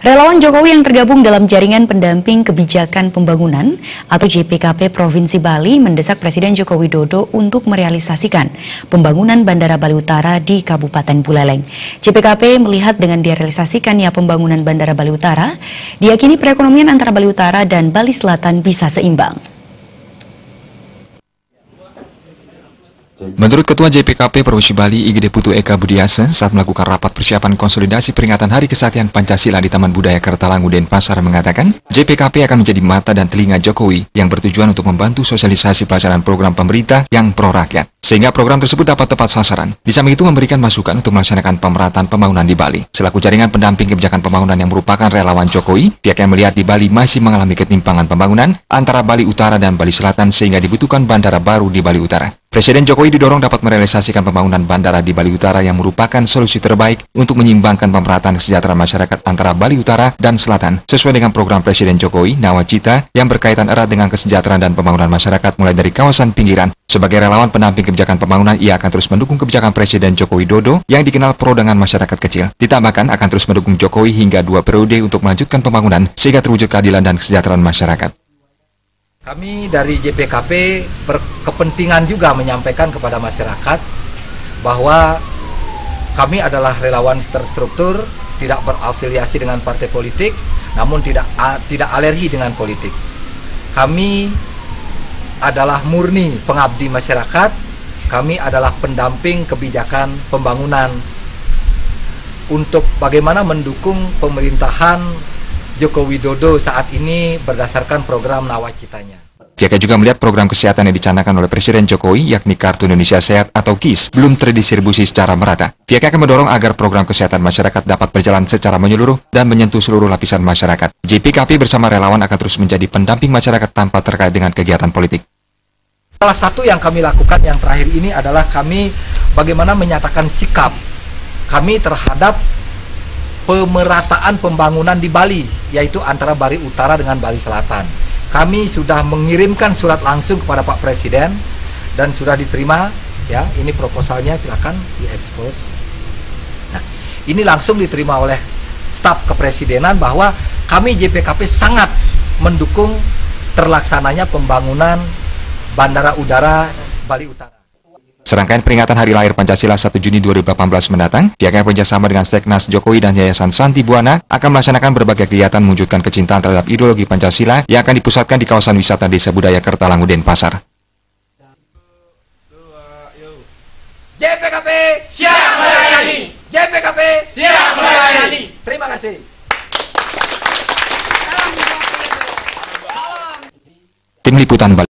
Relawan Jokowi yang tergabung dalam Jaringan Pendamping Kebijakan Pembangunan atau JPKP Provinsi Bali mendesak Presiden Joko Widodo untuk merealisasikan pembangunan Bandara Bali Utara di Kabupaten Buleleng. JPKP melihat dengan direalisasikannya pembangunan Bandara Bali Utara, diyakini perekonomian antara Bali Utara dan Bali Selatan bisa seimbang. Menurut Ketua JPKP Provinsi Bali, IGD Putu Eka Budiase, saat melakukan rapat persiapan konsolidasi peringatan Hari Kesaktian Pancasila di Taman Budaya Kertalangu, Denpasar mengatakan, JPKP akan menjadi mata dan telinga Jokowi yang bertujuan untuk membantu sosialisasi pelaksanaan program pemerintah yang pro-rakyat, sehingga program tersebut dapat tepat sasaran. Di samping itu memberikan masukan untuk melaksanakan pemerataan pembangunan di Bali. Selaku jaringan pendamping kebijakan pembangunan yang merupakan relawan Jokowi, pihaknya melihat di Bali masih mengalami ketimpangan pembangunan antara Bali Utara dan Bali Selatan sehingga dibutuhkan bandara baru di Bali Utara. Presiden Jokowi didorong dapat merealisasikan pembangunan bandara di Bali Utara yang merupakan solusi terbaik untuk menyimbangkan pemerataan kesejahteraan masyarakat antara Bali Utara dan Selatan sesuai dengan program Presiden Jokowi Nawacita yang berkaitan erat dengan kesejahteraan dan pembangunan masyarakat mulai dari kawasan pinggiran. Sebagai relawan pendamping kebijakan pembangunan, ia akan terus mendukung kebijakan Presiden Joko Widodo yang dikenal pro dengan masyarakat kecil. Ditambahkan akan terus mendukung Jokowi hingga 2 periode untuk melanjutkan pembangunan sehingga terwujud keadilan dan kesejahteraan masyarakat. Kami dari JPKP berkepentingan juga menyampaikan kepada masyarakat bahwa kami adalah relawan terstruktur, tidak berafiliasi dengan partai politik, namun tidak alergi dengan politik. Kami adalah murni pengabdi masyarakat, kami adalah pendamping kebijakan pembangunan untuk bagaimana mendukung pemerintahan Joko Widodo saat ini berdasarkan program Nawacitanya. Pihaknya juga melihat program kesehatan yang dicanangkan oleh Presiden Jokowi, yakni Kartu Indonesia Sehat atau KIS, belum terdistribusi secara merata. Pihaknya akan mendorong agar program kesehatan masyarakat dapat berjalan secara menyeluruh dan menyentuh seluruh lapisan masyarakat. JPKP bersama relawan akan terus menjadi pendamping masyarakat tanpa terkait dengan kegiatan politik. Salah satu yang kami lakukan yang terakhir ini adalah kami bagaimana menyatakan sikap kami terhadap pemerataan pembangunan di Bali, yaitu antara Bali Utara dengan Bali Selatan. Kami sudah mengirimkan surat langsung kepada Pak Presiden dan sudah diterima, ya. Ini proposalnya, silakan diekspos. Nah, ini langsung diterima oleh staf kepresidenan bahwa kami JPKP sangat mendukung terlaksananya pembangunan Bandara Udara Bali Utara. Serangkaian peringatan Hari Lahir Pancasila 1 Juni 2018 mendatang, pihaknya bekerjasama dengan Steknas Jokowi dan Yayasan Santi Buana akan melaksanakan berbagai kegiatan mewujudkan kecintaan terhadap ideologi Pancasila yang akan dipusatkan di kawasan wisata Desa Budaya Kertalangu, Denpasar. JPKP siap melayani. JPKP siap melayani. Terima kasih. Tim Liputan Bali.